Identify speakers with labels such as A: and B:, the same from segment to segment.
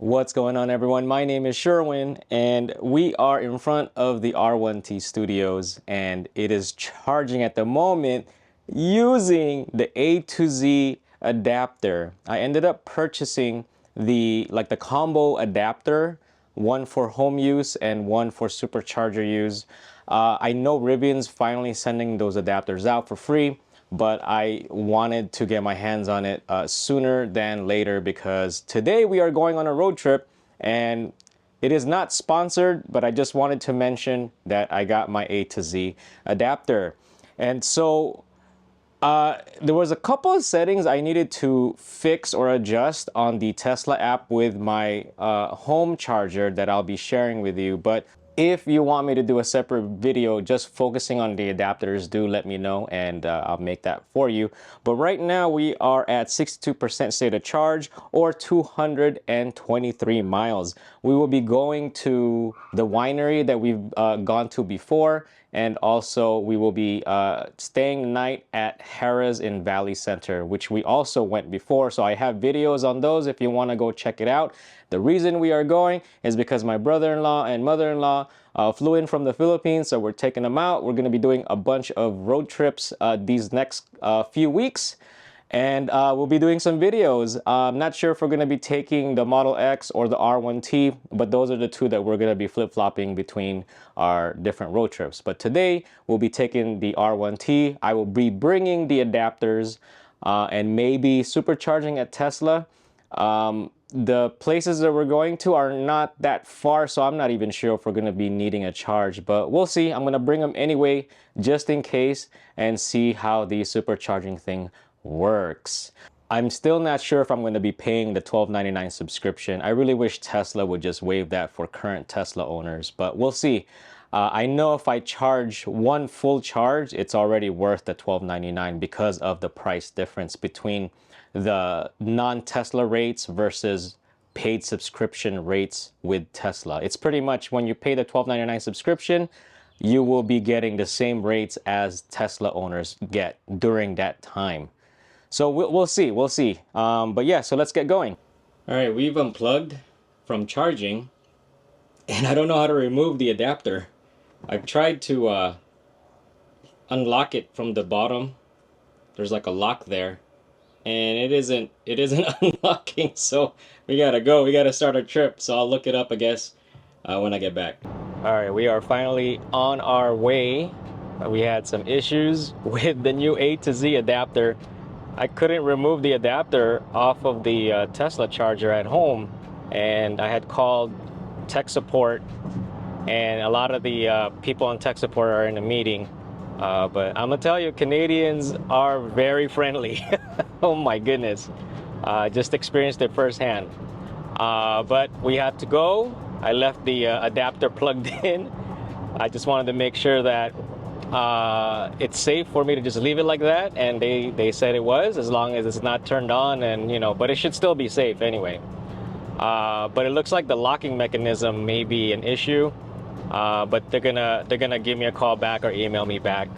A: What's going on, everyone? My name is Sherwin, and we are in front of the R1T studios, and it is charging at the moment using the A2Z adapter. I ended up purchasing the combo adapter, one for home use and one for supercharger use. I know Rivian's finally sending those adapters out for free, but I wanted to get my hands on it sooner than later because today we are going on a road trip, and it is not sponsored, but I just wanted to mention that I got my A to Z adapter. And so there was a couple of settings I needed to fix or adjust on the Tesla app with my home charger that I'll be sharing with you. But if you want me to do a separate video just focusing on the adapters, do let me know and I'll make that for you. But right now we are at 62% state of charge, or 223 miles. We will be going to the winery that we've gone to before, and also we will be staying the night at Harrahs in Valley Center, which we also went before. So I have videos on those if you want to go check it out. The reason we are going is because my brother-in-law and mother-in-law flew in from the Philippines, so we're taking them out. We're going to be doing a bunch of road trips these next few weeks, and we'll be doing some videos. I'm not sure if we're going to be taking the Model X or the R1T, but those are the two that we're going to be flip-flopping between our different road trips. But today we'll be taking the R1T. I will be bringing the adapters and maybe supercharging at Tesla. The places that we're going to are not that far, so I'm not even sure if we're going to be needing a charge, but we'll see. I'm going to bring them anyway, just in case, and see how the supercharging thing works. I'm still not sure if I'm going to be paying the $12.99 subscription. I really wish Tesla would just waive that for current Tesla owners, but we'll see. I know if I charge one full charge, it's already worth the $12.99 because of the price difference between the non-Tesla rates versus paid subscription rates with Tesla. It's pretty much when you pay the $12.99 subscription, you will be getting the same rates as Tesla owners get during that time. So we'll see. But yeah, so let's get going. All right, we've unplugged from charging, and I don't know how to remove the adapter. I've tried to unlock it from the bottom. There's like a lock there, and it isn't unlocking. So we gotta go. We gotta start our trip. So I'll look it up, I guess, when I get back. All right, we are finally on our way. We had some issues with the new A to Z adapter. I couldn't remove the adapter off of the Tesla charger at home, and I had called tech support, and a lot of the people on tech support are in a meeting. But I'm gonna tell you, Canadians are very friendly. Oh my goodness. Just experienced it firsthand. But we had to go. I left the adapter plugged in. I just wanted to make sure that it's safe for me to just leave it like that, and they said it was, as long as it's not turned on, and you know, but it should still be safe anyway. But it looks like the locking mechanism may be an issue. But they're gonna give me a call back or email me back.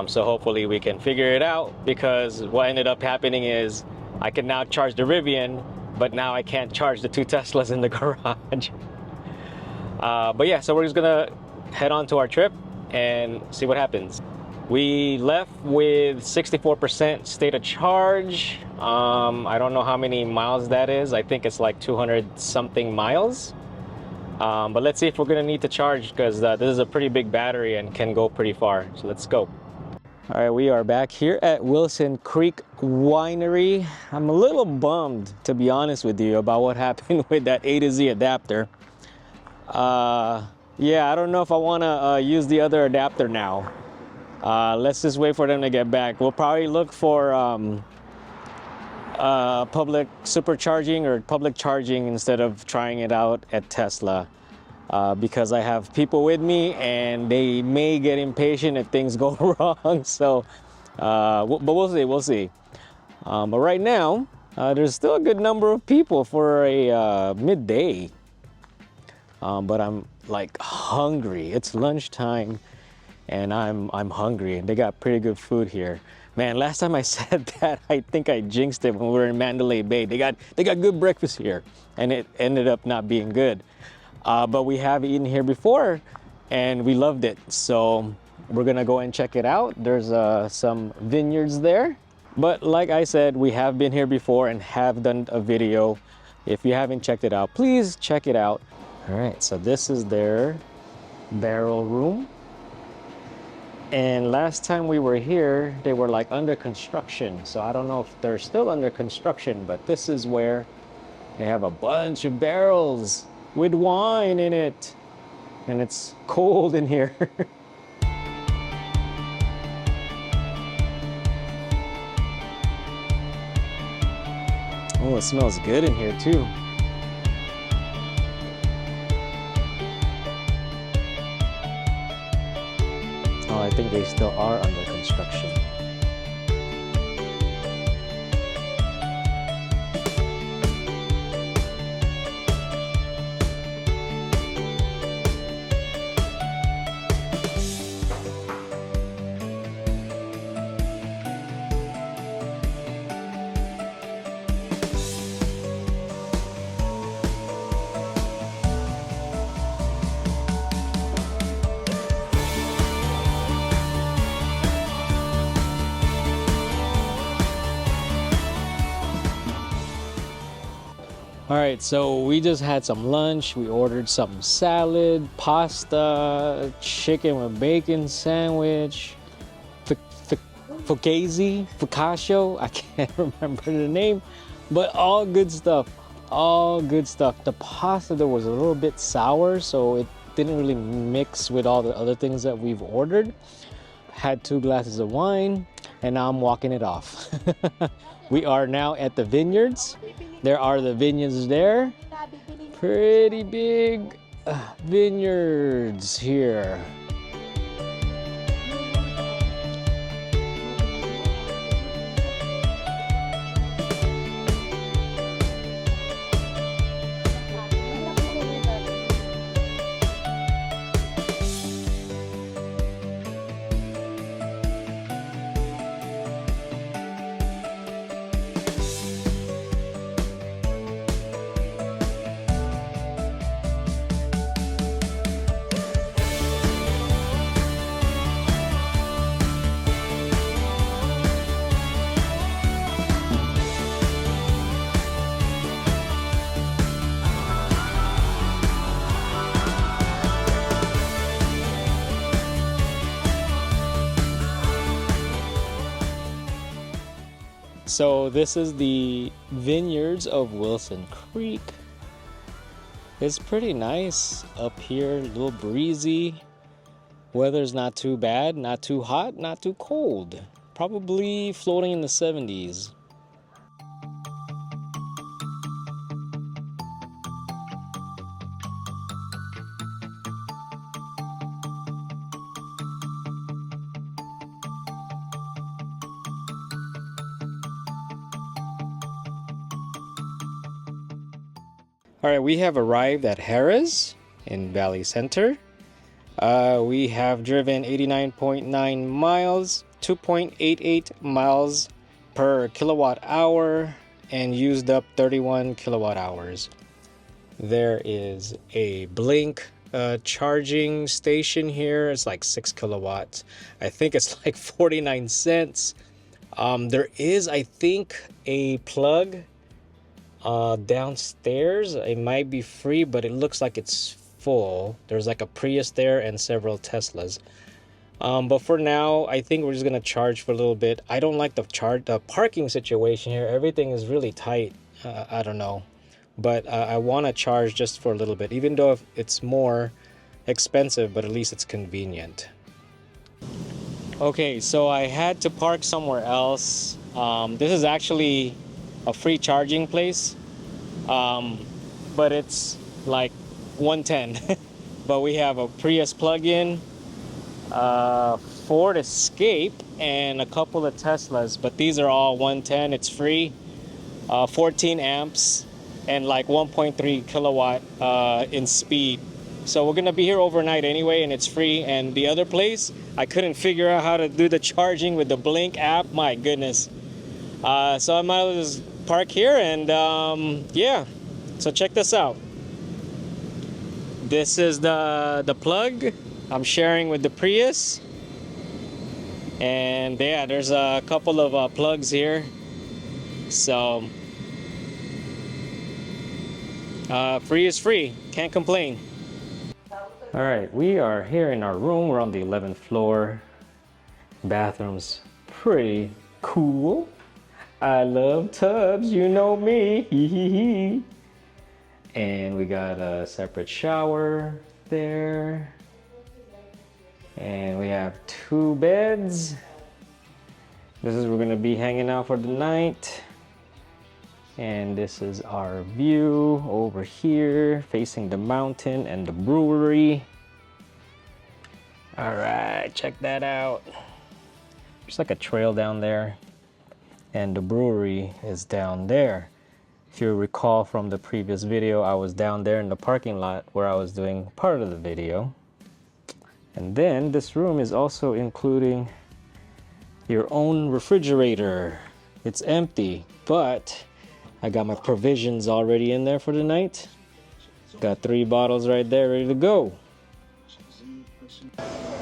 A: So hopefully we can figure it out, because what ended up happening is I can now charge the Rivian, but now I can't charge the two Teslas in the garage. But yeah, so we're just gonna head on to our trip and see what happens. We left with 64% state of charge. I don't know how many miles that is. I think it's like 200 something miles. But let's see if we're gonna need to charge, because this is a pretty big battery and can go pretty far. So let's go. All right, we are back here at Wilson Creek Winery. I'm a little bummed, to be honest with you, about what happened with that A to Z adapter. Yeah, I don't know if I wanna use the other adapter now. Let's just wait for them to get back. We'll probably look for public supercharging or public charging instead of trying it out at Tesla, because I have people with me and they may get impatient if things go wrong. So but we'll see. But right now there's still a good number of people for a midday, but I'm like hungry. It's lunchtime and I'm hungry, and they got pretty good food here. Man, last time I said that, I think I jinxed it when we were in Mandalay Bay. They got good breakfast here, and it ended up not being good. But we have eaten here before, and we loved it. So we're gonna go and check it out. There's some vineyards there. But like I said, we have been here before and have done a video. If you haven't checked it out, please check it out. All right, so this is their barrel room. And last time we were here, they were like under construction. So I don't know if they're still under construction, but this is where they have a bunch of barrels with wine in it. And it's cold in here. Oh, it smells good in here too. Oh, I think they still are under construction. All right, so we just had some lunch. We ordered some salad, pasta, chicken with bacon sandwich, focaccia, I can't remember the name, but all good stuff, all good stuff. The pasta though was a little bit sour, so it didn't really mix with all the other things that we've ordered. Had 2 glasses of wine, and now I'm walking it off. We are now at the vineyards. There are the vineyards there. Pretty big vineyards here. So this is the vineyards of Wilson Creek. It's pretty nice up here, a little breezy. Weather's not too bad, not too hot, not too cold. Probably floating in the 70s. All right, we have arrived at Harrahs in Valley Center. We have driven 89.9 miles, 2.88 miles per kilowatt hour, and used up 31 kilowatt hours. There is a Blink charging station here. It's like 6 kilowatts. I think it's like 49 cents. There is, I think, a plug downstairs. It might be free, but it looks like it's full. There's like a Prius there and several Teslas. But for now, I think we're just gonna charge for a little bit. I don't like the parking situation here. Everything is really tight. I don't know, but I want to charge just for a little bit, even though it's more expensive, but at least it's convenient. Okay, so I had to park somewhere else. This is actually a free charging place, but it's like 110. But we have a Prius plug-in, Ford Escape, and a couple of Teslas, but these are all 110. It's free, 14 amps and like 1.3 kilowatt in speed. So we're gonna be here overnight anyway, and it's free. And the other place, I couldn't figure out how to do the charging with the Blink app. My goodness. So I might as well just park here and yeah. So check this out. This is the plug I'm sharing with the Prius. And yeah, there's a couple of plugs here. So free is free, can't complain. All right, we are here in our room. We're on the 11th floor. Bathroom's pretty cool. I love tubs, you know me. And we got a separate shower there. And we have 2 beds. This is where we're gonna be hanging out for the night. And this is our view over here, facing the mountain and the brewery. All right, check that out. There's like a trail down there, and the brewery is down there. If you recall from the previous video, I was down there in the parking lot where I was doing part of the video. And then this room is also including your own refrigerator. It's empty, but I got my provisions already in there for the night. Got 3 bottles right there ready to go.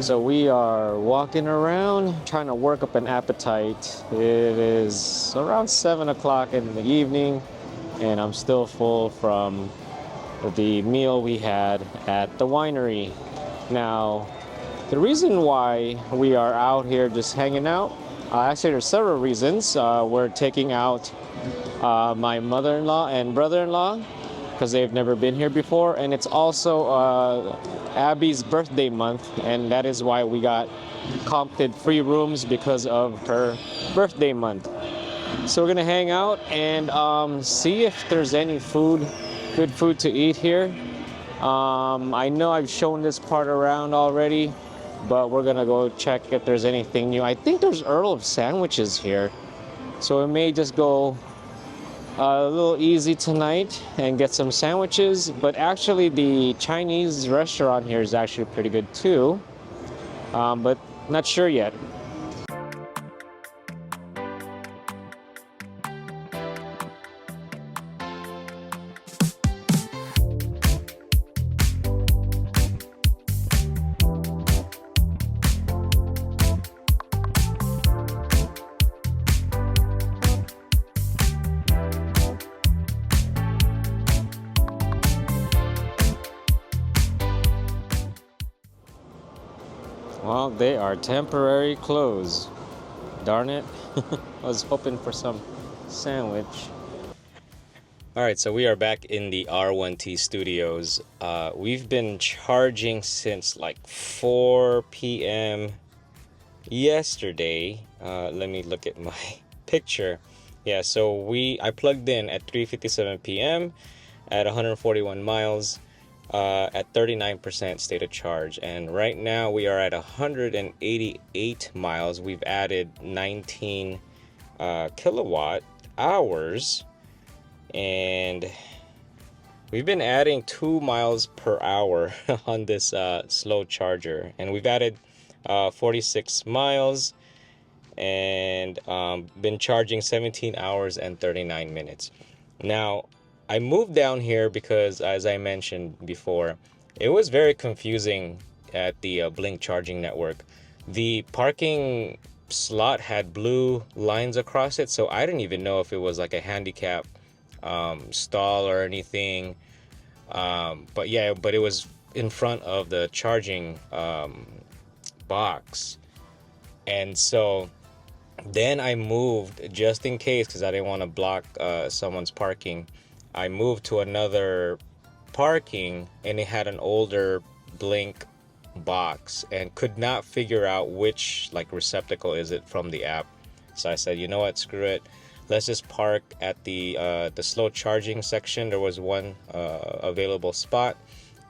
A: So we are walking around trying to work up an appetite. It is around 7 o'clock in the evening, and I'm still full from the meal we had at the winery. Now, the reason why we are out here just hanging out, actually there's several reasons. We're taking out my mother-in-law and brother-in-law because they've never been here before, and it's also Abby's birthday month, and that is why we got comped free rooms because of her birthday month. So we're gonna hang out and see if there's any food, good food to eat here. I know I've shown this part around already, but we're gonna go check if there's anything new. I think there's Earl of Sandwiches here, so we may just go a little easy tonight and get some sandwiches. But actually the Chinese restaurant here is actually pretty good too, but not sure yet. Well, they are temporary closed. Darn it. I was hoping for some sandwich. All right, so we are back in the R1T studios. We've been charging since like 4 p.m. yesterday. Let me look at my picture. Yeah, so I plugged in at 3:57 p.m. at 141 miles. At 39% state of charge, and right now we are at 188 miles. We've added 19 kilowatt hours, and we've been adding 2 miles per hour on this slow charger, and we've added 46 miles and been charging 17 hours and 39 minutes. Now I moved down here because, as I mentioned before, it was very confusing at the Blink charging network. The parking slot had blue lines across it, so I didn't even know if it was like a handicap stall or anything. But it was in front of the charging box. And so then I moved just in case, because I didn't want to block someone's parking. I moved to another parking, and it had an older Blink box and could not figure out which like receptacle is it from the app. So I said, you know what, screw it. Let's just park at the slow charging section. There was one available spot,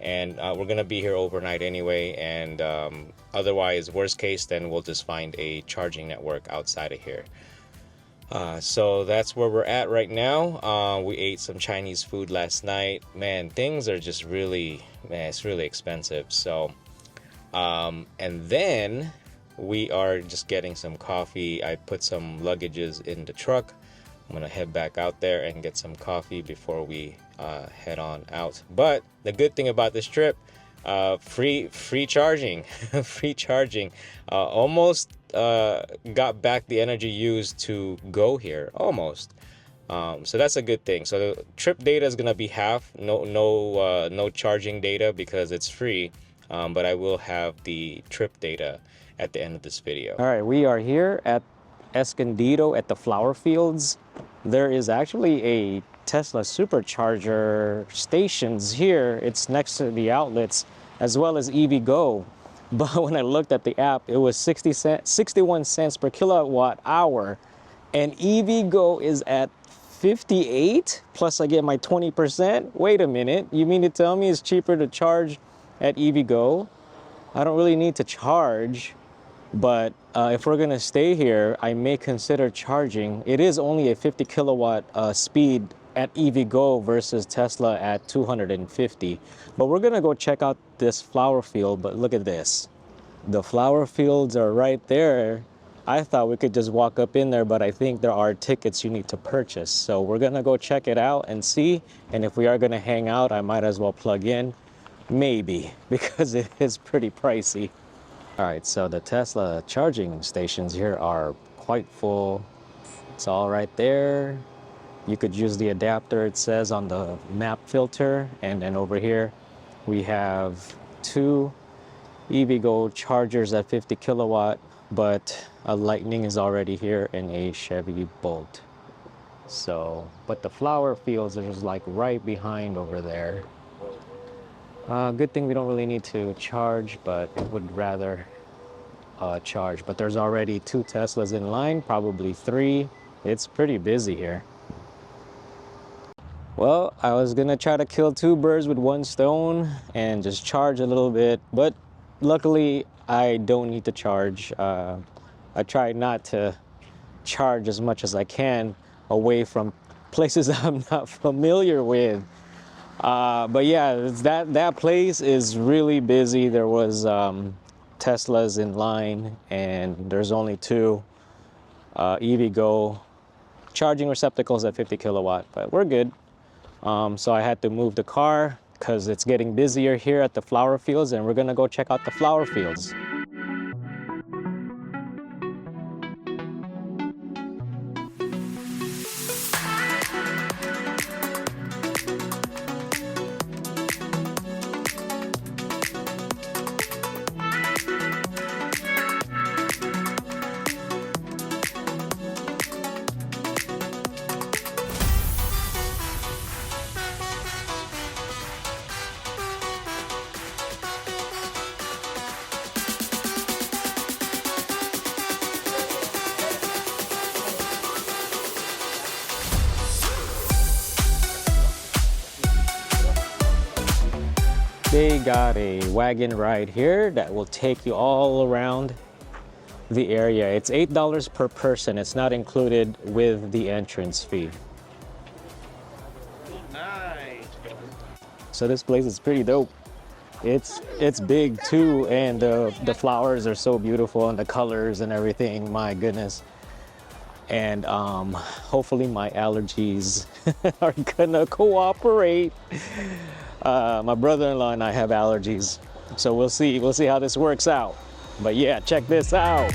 A: and we're gonna be here overnight anyway. And otherwise, worst case, then we'll just find a charging network outside of here. So that's where we're at right now. We ate some Chinese food last night. Man, things are just really, man, it's really expensive. So, and then we are just getting some coffee. I put some luggages in the truck. I'm gonna head back out there and get some coffee before we head on out. But the good thing about this trip, free charging, free charging. Almost got back the energy used to go here, almost. So that's a good thing. So the trip data is gonna be half, no charging data because it's free. But I will have the trip data at the end of this video. All right, we are here at Escondido at the flower fields. There is actually a Tesla supercharger stations here. It's next to the outlets as well as EVgo. But when I looked at the app, it was 61 cents per kilowatt hour, and EVgo is at 58 plus I get my 20%. Wait a minute, you mean to tell me it's cheaper to charge at EVgo? I don't really need to charge. But if we're gonna stay here, I may consider charging. It is only a 50 kilowatt speed at EVgo versus Tesla at 250. But we're gonna go check out this flower field, but look at this. The flower fields are right there. I thought we could just walk up in there, but I think there are tickets you need to purchase. So we're gonna go check it out and see. And if we are gonna hang out, I might as well plug in. Maybe, because it is pretty pricey. All right, so the Tesla charging stations here are quite full. It's all right there. You could use the adapter, it says on the map filter. And then over here, we have 2 EVgo chargers at 50 kilowatt, but a Lightning is already here and a Chevy Bolt. So, but the flower fields are just like right behind over there. Good thing we don't really need to charge, but would rather charge. But there's already 2 Teslas in line, probably 3. It's pretty busy here. Well, I was gonna try to kill 2 birds with 1 stone and just charge a little bit, but luckily I don't need to charge. I try not to charge as much as I can away from places I'm not familiar with. But yeah, that place is really busy. There was Teslas in line, and there's only 2 EVgo charging receptacles at 50 kilowatt, but we're good. So I had to move the car because it's getting busier here at the flower fields, and we're gonna go check out the flower fields. They got a wagon ride here that will take you all around the area. It's $8 per person. It's not included with the entrance fee. Nice. So this place is pretty dope. It's big too, and the flowers are so beautiful, and the colors and everything. My goodness. And hopefully my allergies are gonna cooperate. My brother-in-law and I have allergies, so we'll see how this works out. But yeah, check this out.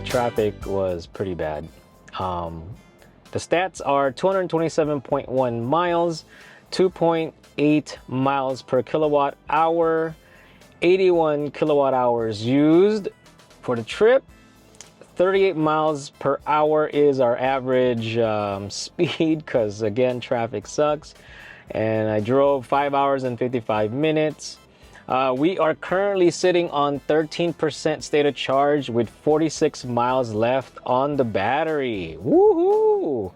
A: traffic was pretty bad. The stats are 227.1 miles, 2.8 miles per kilowatt hour, 81 kilowatt hours used for the trip. 38 miles per hour is our average speed, because again, traffic sucks. And I drove 5 hours and 55 minutes. We are currently sitting on 13% state of charge with 46 miles left on the battery. Woohoo!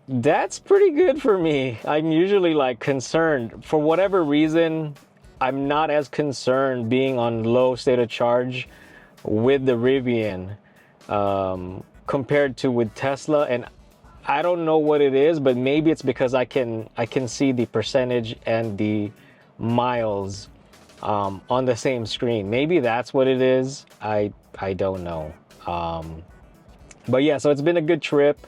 A: That's pretty good for me. I'm usually like concerned. For whatever reason, I'm not as concerned being on low state of charge with the Rivian compared to with Tesla. And I don't know what it is, but maybe it's because I can see the percentage and the miles on the same screen. Maybe that's what it is. I don't know. But yeah, so it's been a good trip.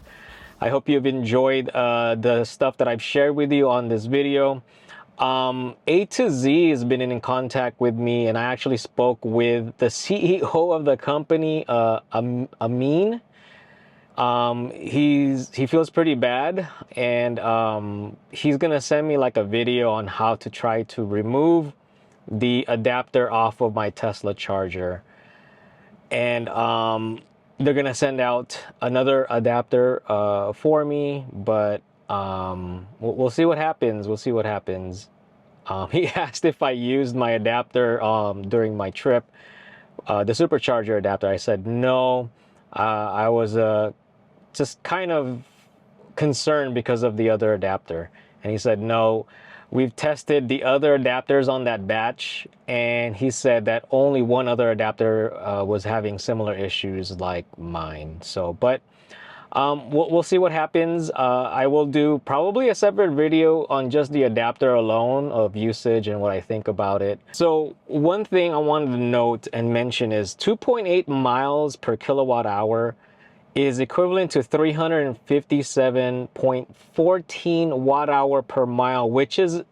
A: I hope you've enjoyed the stuff that I've shared with you on this video. A2Z has been in contact with me, and I actually spoke with the CEO of the company, Amin. He feels pretty bad, and he's gonna send me like a video on how to try to remove the adapter off of my Tesla charger. And they're gonna send out another adapter for me, but we'll see what happens. We'll see what happens. He asked if I used my adapter during my trip, the supercharger adapter. I said no. I was just kind of concerned because of the other adapter, and he said no. We've tested the other adapters on that batch, and he said that only one other adapter was having similar issues like mine. So, but we'll see what happens. I will do probably a separate video on just the adapter alone of usage and what I think about it. So one thing I wanted to note and mention is 2.8 miles per kilowatt hour is equivalent to 357.14 watt hour per mile, which is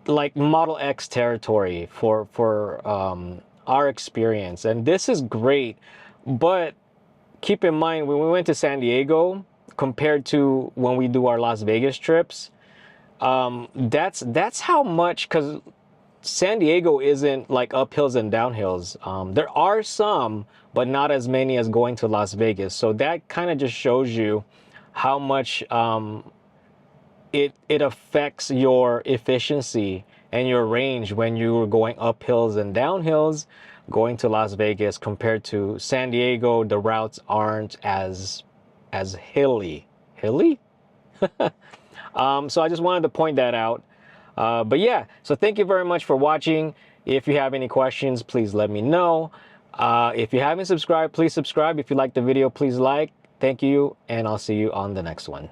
A: like Model X territory for our experience. And this is great, but keep in mind, when we went to San Diego compared to when we do our Las Vegas trips, that's how much, because San Diego isn't like uphills and downhills. There are some, but not as many as going to Las Vegas. So that kind of just shows you how much it affects your efficiency and your range when you're going uphills and downhills going to Las Vegas compared to San Diego. The routes aren't as hilly. So I just wanted to point that out. But yeah, so thank you very much for watching. If you have any questions, please let me know. If you haven't subscribed, please subscribe. If you like the video, please like. Thank you, and I'll see you on the next one.